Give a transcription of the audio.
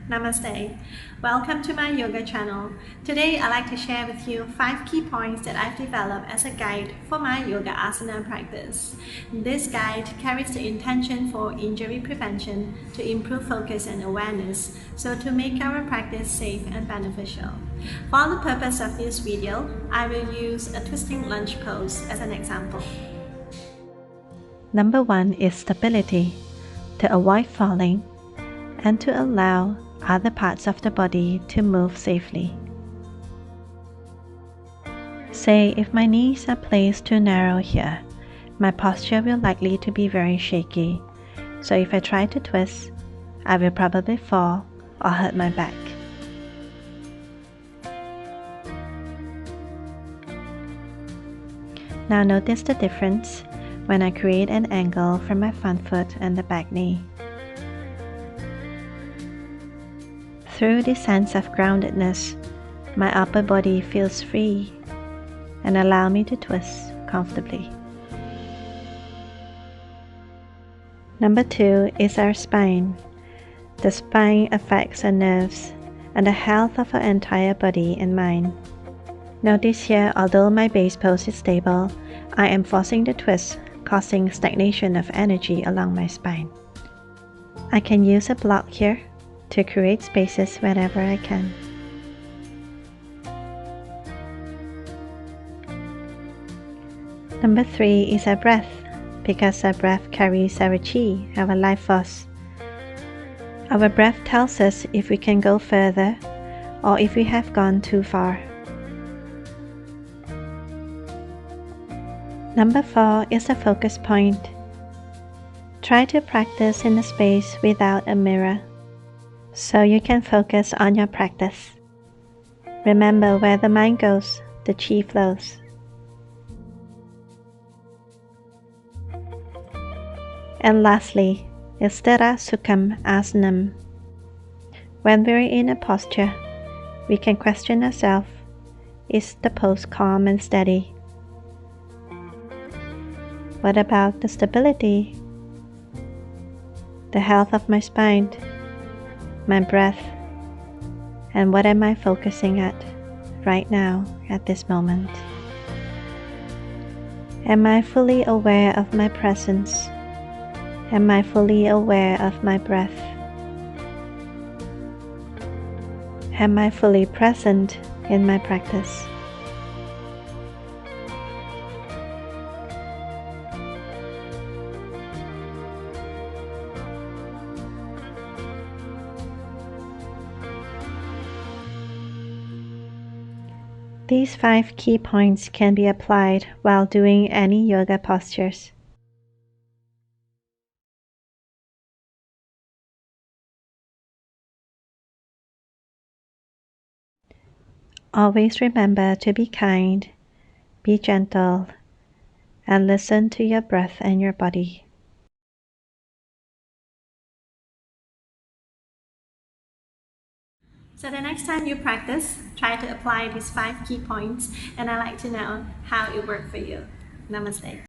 Namaste. Welcome to my yoga channel. Today I'd like to share with you 5 key points that I've developed as a guide for my yoga asana practice. This guide carries the intention for injury prevention to improve focus and awareness, so to make our practice safe and beneficial. For the purpose of this video, I will use a twisting lunge pose as an example. Number 1 is stability, to avoid falling and to allow other parts of the body to move safely. Say if my knees are placed too narrow here, my posture will likely to be very shaky, so if I try to twist, I will probably fall or hurt my back. Now notice the difference when I create an angle from my front foot and the back knee. Through this sense of groundedness, my upper body feels free and allow me to twist comfortably. Number 2 is our spine. The spine affects our nerves and the health of our entire body and mind. Notice here, although my base pose is stable, I am forcing the twist, causing stagnation of energy along my spine. I can use a block here to create spaces wherever I can. Number 3 is our breath, because our breath carries our chi, our life force. Our breath tells us if we can go further or if we have gone too far. Number 4 is a focus point. Try to practice in a space without a mirror, so you can focus on your practice. Remember, where the mind goes, the chi flows. And lastly, is Sthira Sukham Asanam. When we're in a posture, we can question ourselves, is the pose calm and steady? What about the stability, the health of my spine, my breath, and what am I focusing at right now at this moment? Am I fully aware of my presence? Am I fully aware of my breath? Am I fully present in my practice? These 5 key points can be applied while doing any yoga postures. Always remember to be kind, be gentle, and listen to your breath and your body. So the next time you practice, try to apply these 5 key points, and I'd like to know how it worked for you. Namaste.